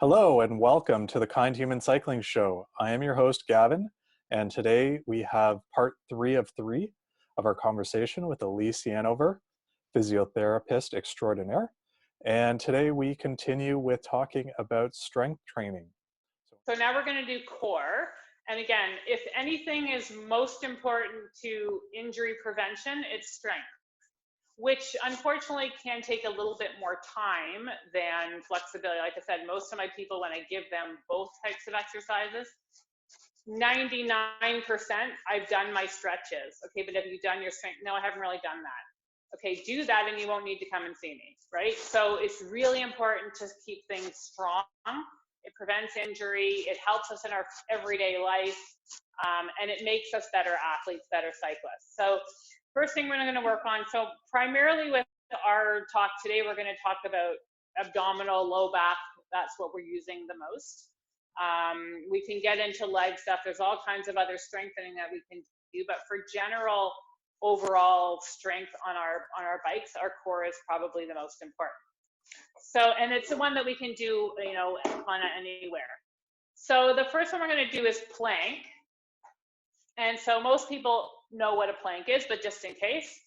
Hello and welcome to the KindHuman Cycling Show. I am your host, Gavin, and today we have part 3 of 3 of our conversation with Elise Yanover, physiotherapist extraordinaire. And today we continue with talking about strength training. So now we're going to do core. And again, if anything is most important to injury prevention, it's strength, which unfortunately can take a little bit more time than flexibility. Like I said, most of my people, when I give them both types of exercises, 99% I've done my stretches. Okay, but have you done your strength? No, I haven't really done that. Okay, do that and you won't need to come and see me, right? So it's really important to keep things strong. It prevents injury, it helps us in our everyday life, and it makes us better athletes, better cyclists. So first thing we're going to work on, so primarily with our talk today, we're going to talk about abdominal, low back. That's what we're using the most. We can get into leg stuff. There's all kinds of other strengthening that we can do, but for general overall strength on our bikes, our core is probably the most important. So, and it's the one that we can do, you know, kind of anywhere. So the first one we're going to do is plank. And so most people know what a plank is, but just in case,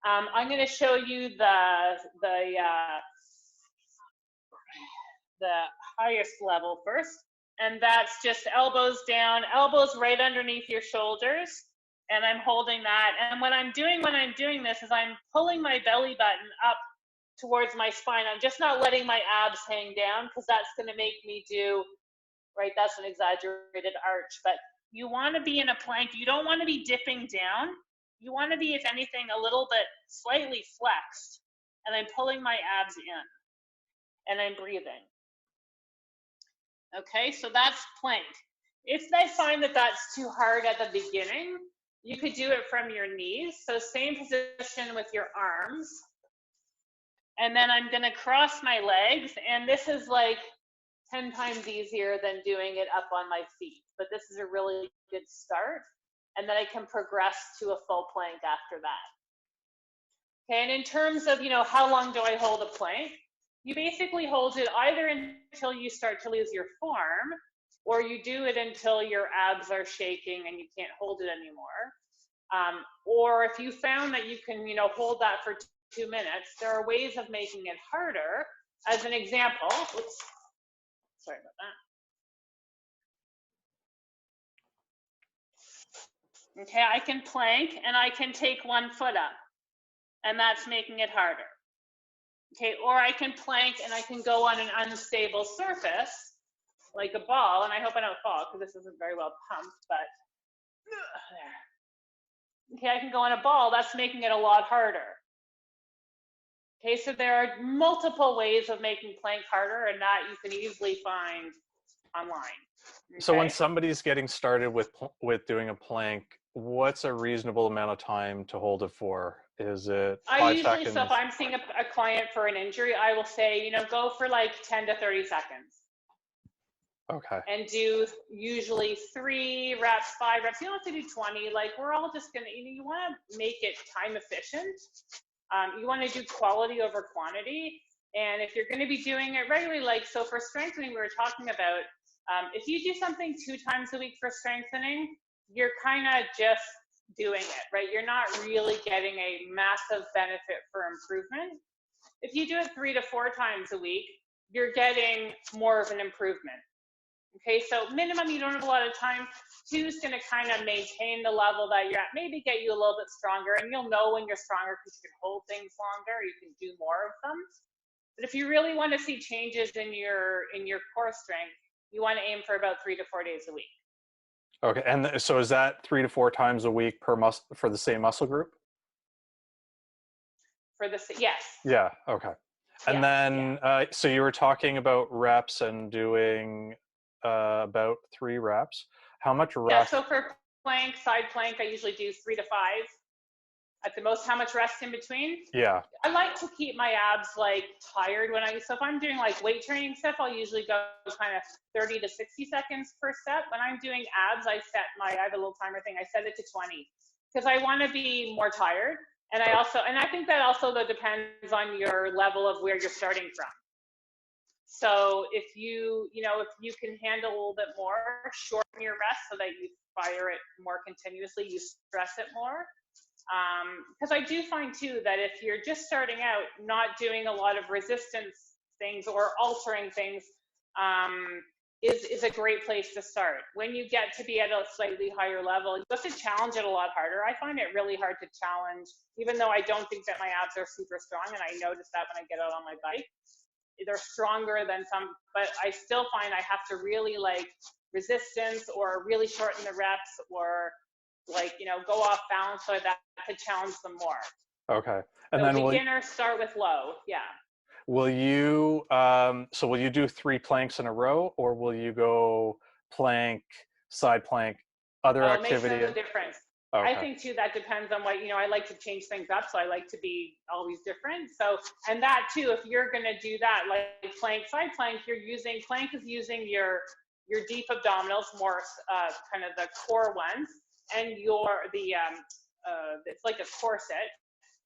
I'm going to show you the highest level first. And that's just elbows down, elbows right underneath your shoulders. And I'm holding that. And what I'm doing when I'm doing this is I'm pulling my belly button up towards my spine. I'm just not letting my abs hang down because that's going to make me do, right, that's an exaggerated arch. But you want to be in a plank. You don't want to be dipping down. You want to be, if anything, a little bit slightly flexed. And I'm pulling my abs in. And I'm breathing. Okay, so that's plank. If I find that that's too hard at the beginning, you could do it from your knees. So same position with your arms. And then I'm going to cross my legs. And this is like 10 times easier than doing it up on my feet. But this is a really good start. And then I can progress to a full plank after that. Okay, and in terms of, you know, how long do I hold a plank? You basically hold it either until you start to lose your form, or you do it until your abs are shaking and you can't hold it anymore. Or if you found that you can, you know, hold that for 2 minutes, there are ways of making it harder. As an example, oops, sorry about that. Okay, I can plank and I can take one foot up, and that's making it harder. Okay, or I can plank and I can go on an unstable surface, like a ball, and I hope I don't fall because this isn't very well pumped, but there. Okay, I can go on a ball, that's making it a lot harder. Okay, so there are multiple ways of making plank harder, and that you can easily find online. Okay? So when somebody's getting started with doing a plank, what's a reasonable amount of time to hold it for? Is it 5 seconds? So if I'm seeing a client for an injury, I will say, you know, go for like 10 to 30 seconds. Okay. And do usually 3 reps, 5 reps. You don't have to do 20. Like, we're all just going to, you know, you want to make it time efficient. You want to do quality over quantity. And if you're going to be doing it regularly, like, so for strengthening, we were talking about, if you do something 2 times a week for strengthening, you're kind of just doing it, right? You're not really getting a massive benefit for improvement. If you do it 3 to 4 times a week, you're getting more of an improvement. Okay, so minimum, you don't have a lot of time. 2 is going to kind of maintain the level that you're at, maybe get you a little bit stronger, and you'll know when you're stronger because you can hold things longer, you can do more of them. But if you really want to see changes in your core strength, you want to aim for about 3 to 4 days a week. Okay, and so is that 3 to 4 times a week per for the same muscle group? For the, yes. Yeah, okay. And then, so you were talking about reps and doing about 3 reps. How much rest? Yeah, so for plank, side plank, I usually do 3 to 5. At the most, how much rest in between? Yeah. I like to keep my abs like tired so if I'm doing like weight training stuff, I'll usually go kind of 30 to 60 seconds per set. When I'm doing abs, I have a little timer thing, I set it to 20 because I want to be more tired. And I think that also though depends on your level of where you're starting from. So if if you can handle a little bit more, shorten your rest so that you fire it more continuously, you stress it more. Because I do find too that if you're just starting out, not doing a lot of resistance things or altering things is a great place to start. When you get to be at a slightly higher level, you have to challenge it a lot harder. I find it really hard to challenge, even though I don't think that my abs are super strong, and I notice that when I get out on my bike. They're stronger than some, but I still find I have to really like resistance or really shorten the reps or go off balance so that to challenge them more. Okay. And So then beginners start with low. Yeah. will you so will you do 3 planks in a row, or will you go plank, side plank, other Oh, it makes activity? no difference. I Okay. think too that depends on what I like to change things up, so I like to be always different. So, and that too, if you're going to do that, like plank, side plank, plank is using your deep abdominals, more kind of the core ones, and it's like a corset,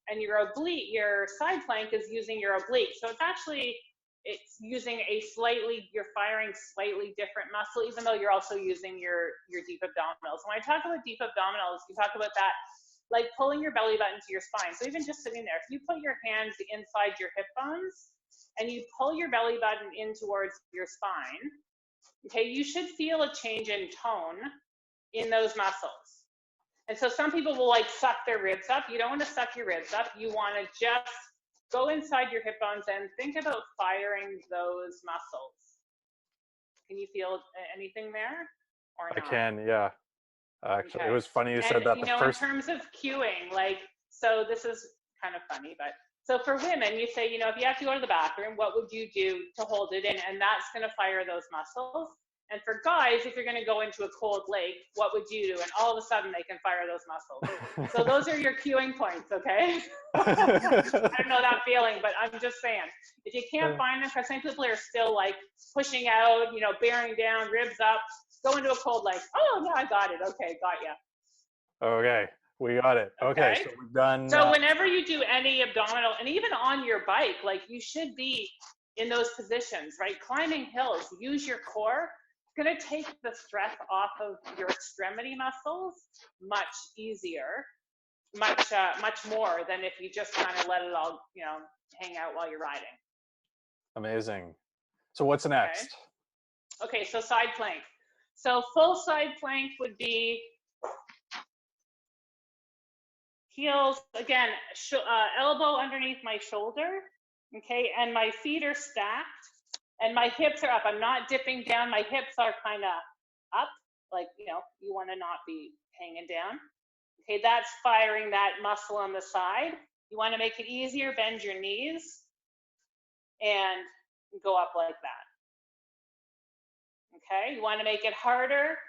and your side plank is using your oblique. So it's using you're firing slightly different muscle, even though you're also using your deep abdominals. When I talk about deep abdominals, you talk about that, like pulling your belly button to your spine. So even just sitting there, if you put your hands inside your hip bones and you pull your belly button in towards your spine, okay, you should feel a change in tone in those muscles. And so some people will like suck their ribs up. You don't want to suck your ribs up. You want to just go inside your hip bones and think about firing those muscles. Can you feel anything there or I not? can, yeah. Actually, it Okay. was funny you And said that the in first. terms of cueing, so this is kind of funny, but so for women, you say, if you have to go to the bathroom, what would you do to hold it in? And that's going to fire those muscles. And for guys, if you're going to go into a cold lake, what would you do? And all of a sudden, they can fire those muscles. So those are your cueing points, okay? I don't know that feeling, but I'm just saying, if you can't find them, because some people are still like pushing out, bearing down, ribs up, go into a cold lake. Oh, yeah, I got it. Okay, got ya. Okay, we got it. Okay, Okay. so we've done. So whenever you do any abdominal, and even on your bike, you should be in those positions, right? Climbing hills, use your core. It's going to take the stress off of your extremity muscles much easier, much more than if you just kind of let it all, hang out while you're riding. Amazing. So what's next? Okay, so side plank. So full side plank would be heels, again, elbow underneath my shoulder, okay, and my feet are stacked, and my hips are up. I'm not dipping down. My hips are kind of up, you want to not be hanging down. Okay, that's firing that muscle on the side. You want to make it easier, bend your knees, and go up like that. Okay, you want to make it harder.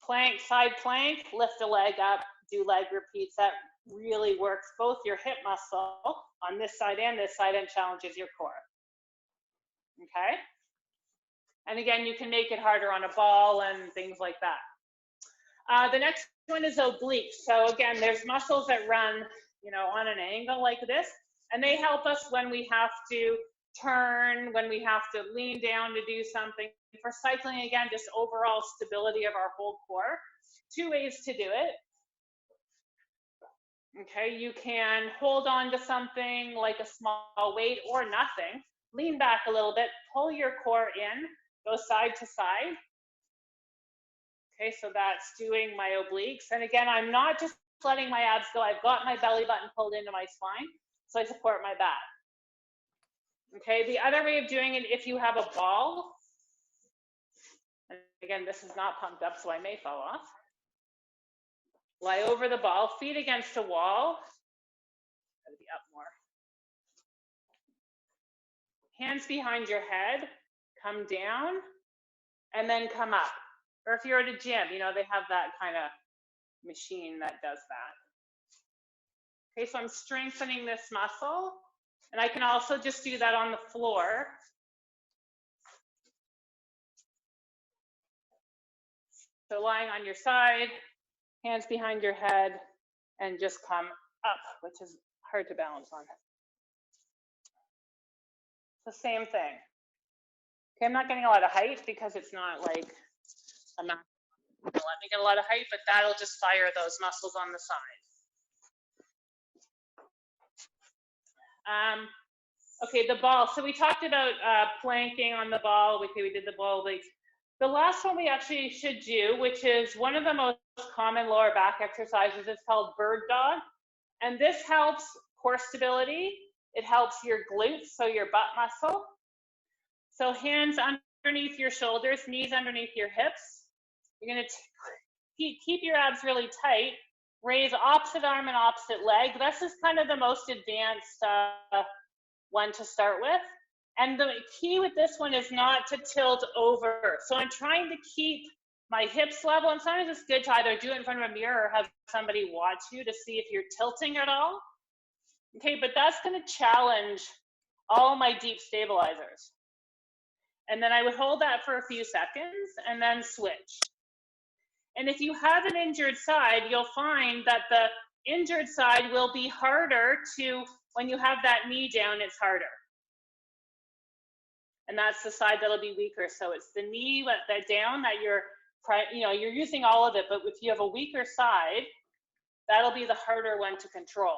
Plank, side plank, lift a leg up, do leg repeats. That really works both your hip muscle on this side and challenges your core. Okay? And again, you can make it harder on a ball and things like that. The next one is obliques. So again, there's muscles that run, on an angle like this, and they help us when we have to turn, when we have to lean down to do something. For cycling, again, just overall stability of our whole core. 2 ways to do it. Okay, you can hold on to something like a small weight or nothing, lean back a little bit, pull your core in, go side to side. Okay, so that's doing my obliques. And again, I'm not just letting my abs go. I've got my belly button pulled into my spine, so I support my back. Okay, the other way of doing it, if you have a ball, and again, this is not pumped up, so I may fall off. Lie over the ball, feet against a wall. Gotta be up more. Hands behind your head, come down, and then come up. Or if you're at a gym, they have that kind of machine that does that. Okay, so I'm strengthening this muscle, and I can also just do that on the floor. So lying on your side, hands behind your head, and just come up, which is hard to balance on. The same thing. Okay, I'm not getting a lot of height because it's not like a max. Let me get a lot of height, but that'll just fire those muscles on the side. Okay, the ball. So we talked about planking on the ball. Okay, we did the ball legs. The last one we actually should do, which is one of the most common lower back exercises, is called bird dog. And this helps core stability. It helps your glutes, so your butt muscle. So hands underneath your shoulders, knees underneath your hips. You're going to keep your abs really tight. Raise opposite arm and opposite leg. This is kind of the most advanced one to start with. And the key with this one is not to tilt over. So I'm trying to keep my hips level, and sometimes it's good to either do it in front of a mirror or have somebody watch you to see if you're tilting at all. Okay, but that's going to challenge all my deep stabilizers. And then I would hold that for a few seconds and then switch. And if you have an injured side, you'll find that the injured side will be harder to, when you have that knee down, it's harder. And that's the side that'll be weaker. So it's the knee that down that you're using all of it, but if you have a weaker side, that'll be the harder one to control.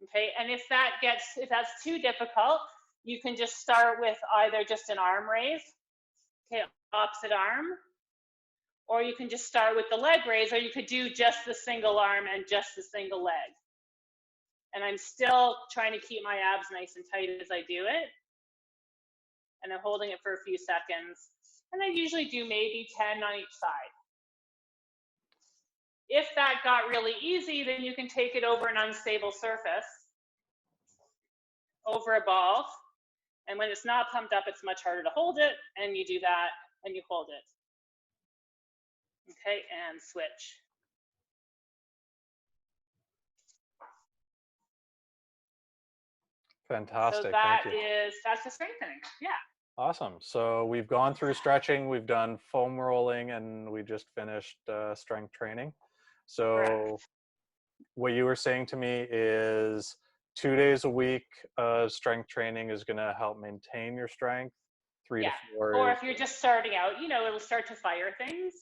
Okay, and if that's too difficult, you can just start with either just an arm raise, okay, opposite arm, or you can just start with the leg raise, or you could do just the single arm and just the single leg. And I'm still trying to keep my abs nice and tight as I do it. And I'm holding it for a few seconds. And I usually do maybe 10 on each side. If that got really easy, then you can take it over an unstable surface, over a ball. And when it's not pumped up, it's much harder to hold it. And you do that and you hold it. Okay, and switch. Fantastic. So Thank you. that's the strengthening. Yeah. Awesome. So we've gone through stretching, we've done foam rolling, and we just finished strength training. So Correct. what you were saying to me is 2 days a week strength training is going to help maintain your strength. 3 to 4 or is, if you're just starting out, it'll start to fire things.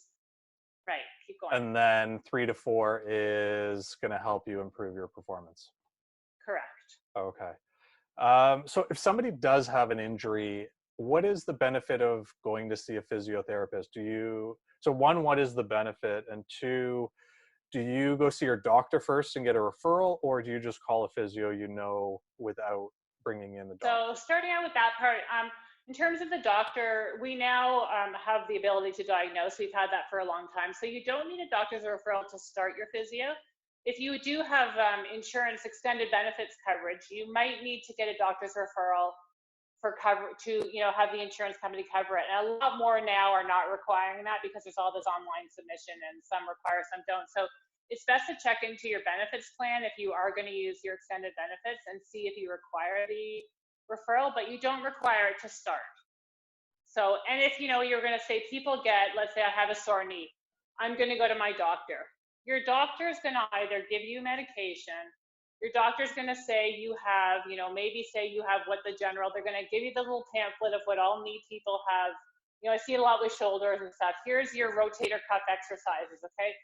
Right, keep going. and then 3 to 4 is going to help you improve your performance. Correct. Okay. So if somebody does have an injury, what is the benefit of going to see a physiotherapist? So one, what is the benefit? And two, do you go see your doctor first and get a referral, or do you just call a physio without bringing in the doctor? So starting out with that part, in terms of the doctor, we now have the ability to diagnose. We've had that for a long time. So you don't need a doctor's referral to start your physio. If you do have insurance extended benefits coverage, you might need to get a doctor's referral for cover to have the insurance company cover it. And a lot more now are not requiring that because there's all this online submission, and some require, some don't. So it's best to check into your benefits plan if you are going to use your extended benefits and see if you require the referral, but you don't require it to start. So, and if you're going to say people get, let's say I have a sore knee, I'm going to go to my doctor. Your doctor is going to either give you medication. Your doctor's going to say you have, maybe say you have they're going to give you the little pamphlet of what all knee people have. I see it a lot with shoulders and stuff. Here's your rotator cuff exercises, okay?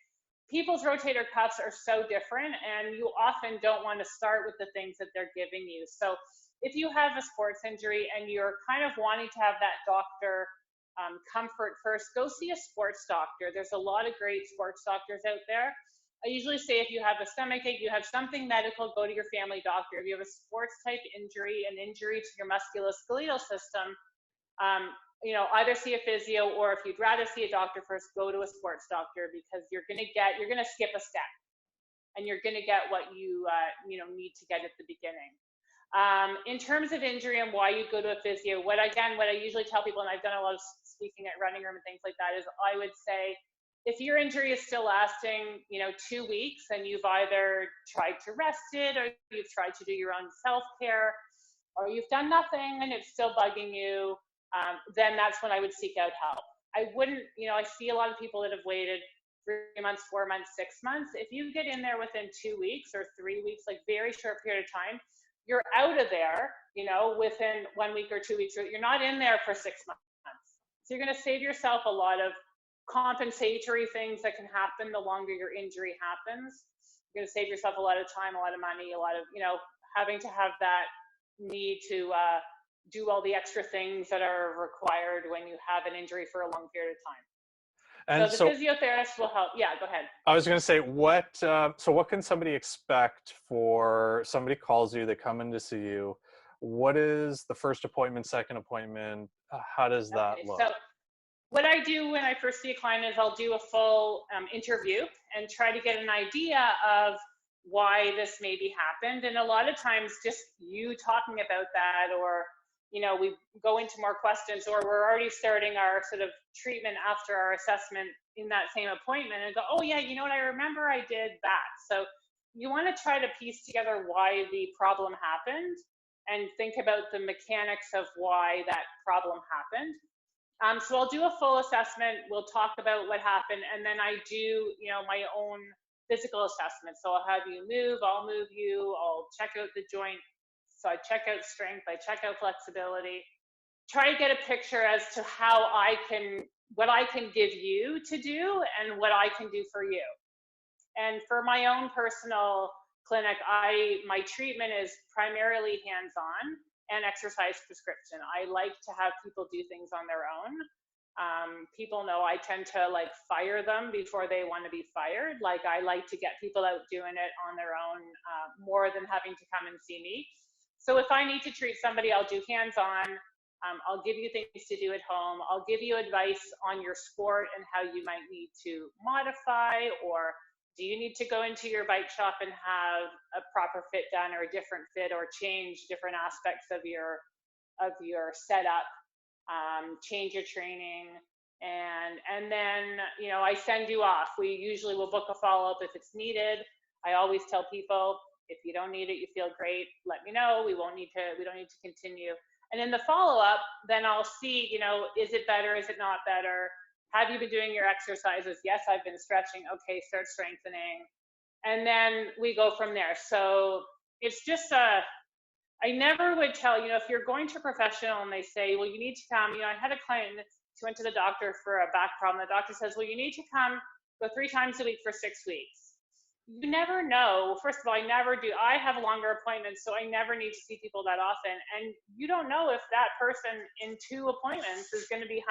People's rotator cuffs are so different, and you often don't want to start with the things that they're giving you. So if you have a sports injury and you're kind of wanting to have that doctor comfort first, go see a sports doctor. There's a lot of great sports doctors out there. I usually say if you have a stomach ache, you have something medical, go to your family doctor. If you have a sports type injury, an injury to your musculoskeletal system, either see a physio, or if you'd rather see a doctor first, go to a sports doctor, because you're going to skip a step and you're going to get what you need to get at the beginning. In terms of injury and why you go to a physio, what I usually tell people, and I've done a lot of speaking at running room and things like that, is I would say, if your injury is still lasting, 2 weeks, and you've either tried to rest it, or you've tried to do your own self-care, or you've done nothing and it's still bugging you, then that's when I would seek out help. I wouldn't, I see a lot of people that have waited 3 months, 4 months, 6 months. If you get in there within 2 weeks or 3 weeks, like very short period of time, you're out of there, within 1 week or 2 weeks. You're not in there for 6 months. So you're going to save yourself a lot of compensatory things that can happen the longer your injury happens. You're going to save yourself a lot of time, a lot of money, a lot of, having to have that need to do all the extra things that are required when you have an injury for a long period of time. And so the physiotherapist will help. Yeah, go ahead. I was going to say, what can somebody expect for somebody calls you, they come in to see you? What is the first appointment, second appointment? How does that look? So what I do when I first see a client is I'll do a full interview and try to get an idea of why this maybe happened. And a lot of times just you talking about that, or, we go into more questions, or we're already starting our sort of treatment after our assessment in that same appointment and go, oh yeah, I remember I did that. So you want to try to piece together why the problem happened and think about the mechanics of why that problem happened. So I'll do a full assessment. We'll talk about what happened, and then I do, my own physical assessment. So I'll have you move, I'll move you, I'll check out the joint. So I check out strength, I check out flexibility, try to get a picture as to what I can give you to do and what I can do for you. And for my own personal clinic, my treatment is primarily hands-on and exercise prescription. I like to have people do things on their own. People know I tend to fire them before they want to be fired. I like to get people out doing it on their own more than having to come and see me. So if I need to treat somebody, I'll do hands-on. I'll give you things to do at home. I'll give you advice on your sport and how you might need to modify, or do you need to go into your bike shop and have a proper fit done, or a different fit, or change different aspects of your setup, change your training, and then I send you off. We usually will book a follow-up if it's needed. I always tell people, if you don't need it, you feel great, let me know. We don't need to continue. And in the follow-up, then I'll see, is it better? Is it not better? Have you been doing your exercises? Yes, I've been stretching. Okay, start strengthening. And then we go from there. So it's just I never would tell, if you're going to a professional and they say, well, you need to come, I had a client who went to the doctor for a back problem. The doctor says, well, you need to go 3 times a week for 6 weeks. You never know. First of all, I never do. I have longer appointments, so I never need to see people that often. And you don't know if that person in 2 appointments is going to be 100%.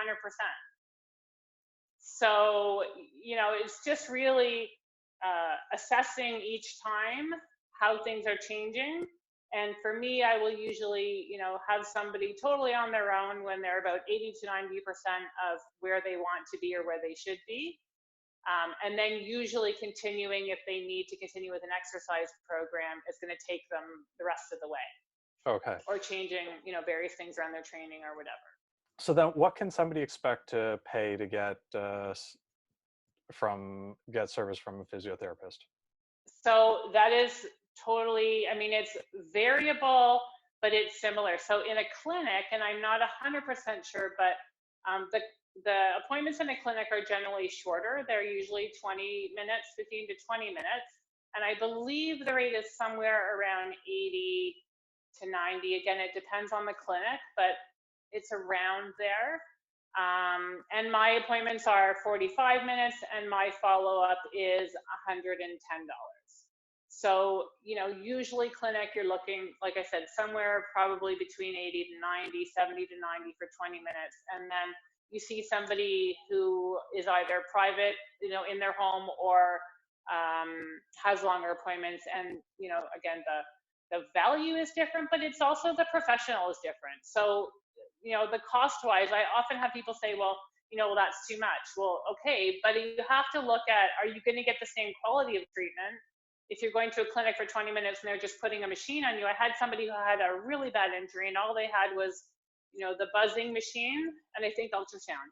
So, it's just really assessing each time how things are changing. And for me, I will usually, have somebody totally on their own when they're about 80 to 90% of where they want to be or where they should be. And then usually continuing, if they need to continue with an exercise program, is going to take them the rest of the way. Okay. Or changing, various things around their training or whatever. So then what can somebody expect to pay to get service from a physiotherapist? So that is totally, it's variable, but it's similar. So in a clinic, and I'm not 100% sure, but the appointments in a clinic are generally shorter. They're usually 20 minutes, 15 to 20 minutes. And I believe the rate is somewhere around 80 to 90. Again, it depends on the clinic, but it's around there. And my appointments are 45 minutes and my follow-up is $110. So, usually clinic, you're looking, like I said, somewhere probably between 80 to 90, 70 to 90 for 20 minutes. And then you see somebody who is either private, in their home, or has longer appointments. And, again, the value is different, but it's also the professional is different. So, the cost-wise, I often have people say, well, that's too much. Well, okay, but you have to look at, are you going to get the same quality of treatment? If you're going to a clinic for 20 minutes and they're just putting a machine on you, I had somebody who had a really bad injury and all they had was, the buzzing machine and I think ultrasound.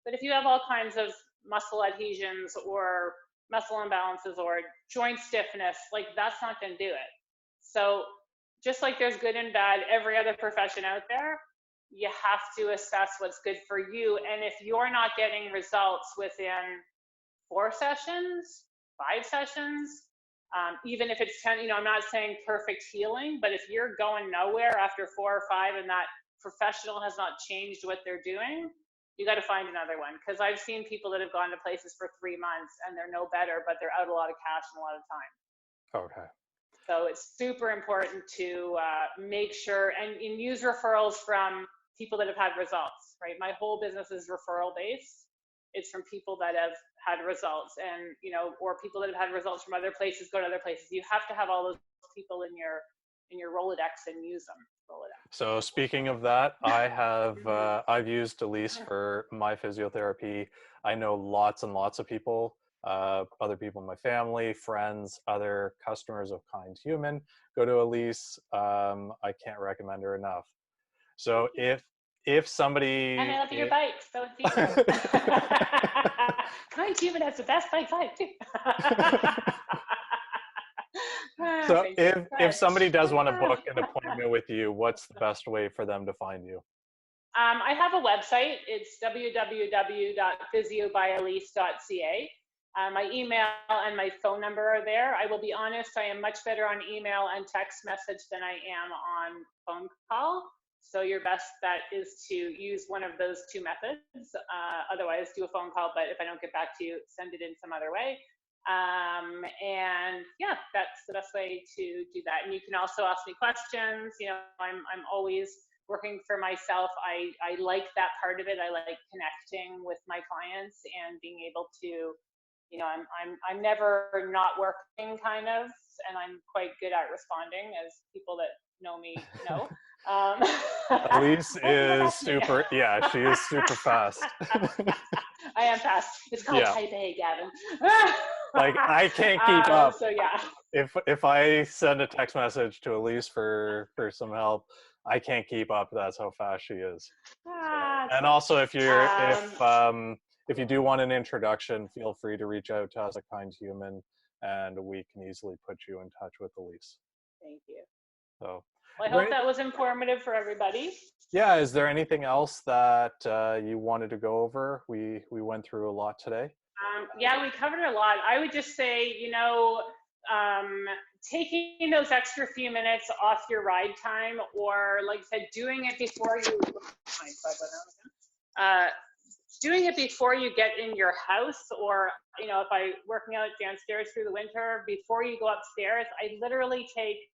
But if you have all kinds of muscle adhesions or muscle imbalances or joint stiffness, that's not going to do it. So just like there's good and bad, every other profession out there, you have to assess what's good for you. And if you're not getting results within 4 sessions, 5 sessions, Even if it's 10, I'm not saying perfect healing, but if you're going nowhere after 4 or 5 and that professional has not changed what they're doing, you got to find another one. Because I've seen people that have gone to places for 3 months and they're no better, but they're out a lot of cash and a lot of time. Okay. So it's super important to make sure and use referrals from people that have had results, right? My whole business is referral based. It's from people that have had results, and or people that have had results from other places go to other places. You have to have all those people in your Rolodex and use them. Rolodex. So speaking of that, I've used Elise for my physiotherapy. I know lots and lots of people, other people in my family, friends, other customers of KindHuman go to Elise. I can't recommend her enough. So if And somebody, I love your bike, so it's easier. KindHuman has the best bike too. so Thank you. if somebody does want to book an appointment with you, what's the best way for them to find you? I have a website. It's www.physiobyelise.ca. My email and my phone number are there. I will be honest, I am much better on email and text message than I am on phone call. So your best bet is to use one of those two methods. Otherwise, do a phone call, but if I don't get back to you, send it in some other way. And yeah, that's the best way to do that. And you can also ask me questions. I'm always working for myself. I like that part of it. I like connecting with my clients and being able to, I'm never not working kind of, and I'm quite good at responding, as people that know me know. Elise is super, yeah, she is super fast. I am fast. It's called type A, Gavin. Like, I can't keep up. So yeah. If I send a text message to Elise for some help, I can't keep up. That's how fast she is. And also, if you do want an introduction, feel free to reach out to us at KindHuman, and we can easily put you in touch with Elise. Thank you. So, well, I hope that was informative for everybody. Yeah, is there anything else that you wanted to go over? We went through a lot today. Yeah, we covered a lot. I would just say, taking those extra few minutes off your ride time, or like I said, doing it before you get in your house, or if I working out downstairs through the winter, before you go upstairs, I literally take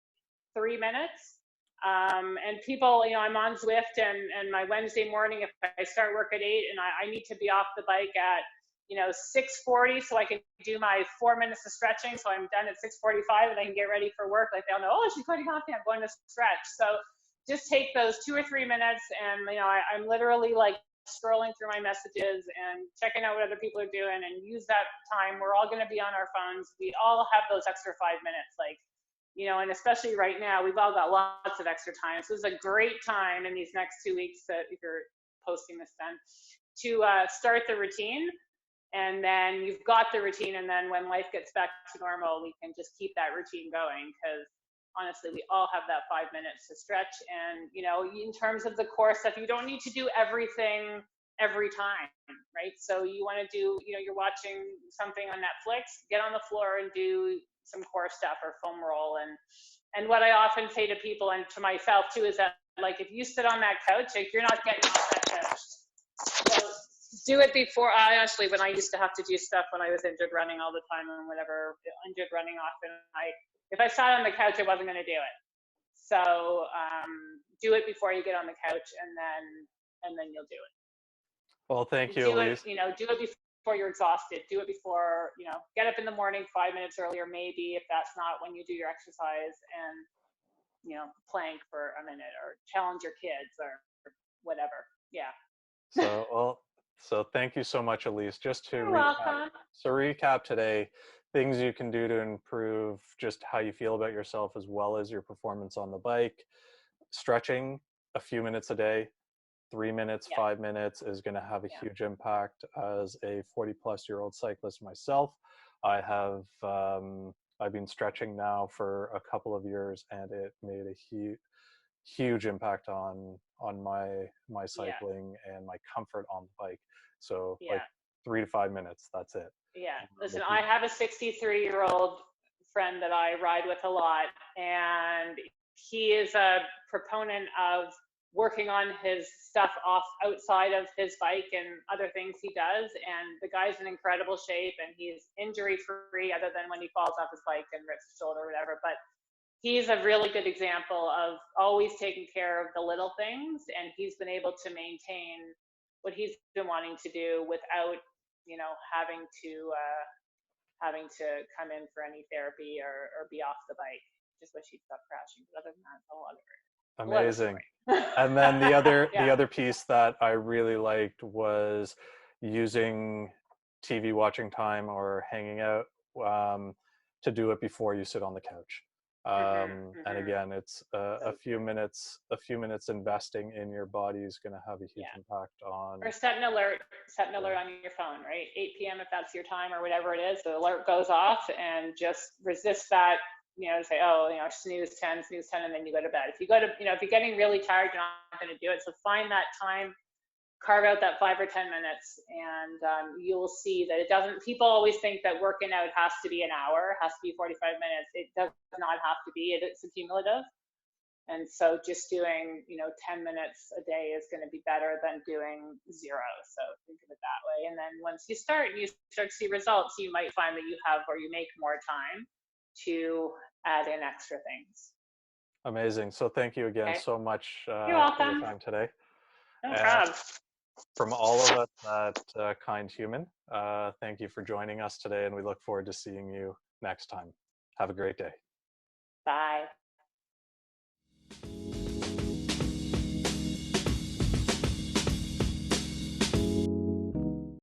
3 minutes. And people, I'm on Zwift, and my Wednesday morning, if I start work at 8 and I need to be off the bike at 6:40, so I can do my 4 minutes of stretching, so I'm done at 6:45 and I can get ready for work. Like, they'll know, oh, she's going off, I'm going to stretch. So just take those 2 or 3 minutes, and I'm literally like scrolling through my messages and checking out what other people are doing, and use that time. We're all going to be on our phones. We all have those extra 5 minutes, and especially right now, we've all got lots of extra time. So this is a great time in these next 2 weeks, that if you're posting this then, to start the routine. And then you've got the routine, and then when life gets back to normal, we can just keep that routine going, because honestly, we all have that 5 minutes to stretch. And in terms of the core stuff, you don't need to do everything every time, right? So you want to do, you're watching something on Netflix, get on the floor and do some core stuff, or foam roll. And what I often say to people, and to myself too, is that, like, if you sit on that couch, like, you're not getting off that couch. So do it before. I honestly, when I used to have to do stuff when I was injured running all the time and whatever, injured running often, if I sat on the couch, I wasn't going to do it. So do it before you get on the couch, and then you'll do it. Well, thank you, Elise. Do it before you're exhausted. Do it before, get up in the morning 5 minutes earlier, maybe, if that's not when you do your exercise, and plank for a minute, or challenge your kids, or whatever. Yeah. So thank you so much, Elise. Just to welcome. recap today, things you can do to improve just how you feel about yourself, as well as your performance on the bike. Stretching a few minutes a day, 3 minutes, 5 minutes, is going to have a huge impact. As a 40-plus-year-old cyclist myself, I've been stretching now for a couple of years, and it made a huge impact on my cycling and my comfort on the bike. So like 3 to 5 minutes, that's it. Yeah, listen, I have a 63-year-old friend that I ride with a lot, and he is a proponent of working on his stuff off outside of his bike and other things he does. And the guy's in incredible shape, and he's injury free, other than when he falls off his bike and rips his shoulder or whatever. But he's a really good example of always taking care of the little things, and he's been able to maintain what he's been wanting to do without, having to come in for any therapy or be off the bike. Just wish he'd stop crashing. But other than that, a lot of Amazing. story. And then the Yeah. other piece that I really liked was using TV watching time or hanging out to do it before you sit on the couch. And again, it's So true. a few minutes investing in your body is going to have a huge Yeah. impact on. Or set an alert on your phone, right? 8 p.m. if that's your time or whatever it is, the alert goes off, and just resist that, say, oh, snooze 10, and then you go to bed. If you're getting really tired, you're not going to do it. So find that time, carve out that 5 or 10 minutes, and you'll see that it doesn't, people always think that working out has to be an hour, has to be 45 minutes. It does not have to be. It's accumulative. And so just doing, 10 minutes a day is going to be better than doing 0. So think of it that way. And then once you start to see results, you might find that you make more time to add in extra things. Amazing. So thank you again Okay. so much You're for your welcome. time today. No And problem. from all of us at KindHuman, thank you for joining us today, and we look forward to seeing you next time. Have a great day. Bye.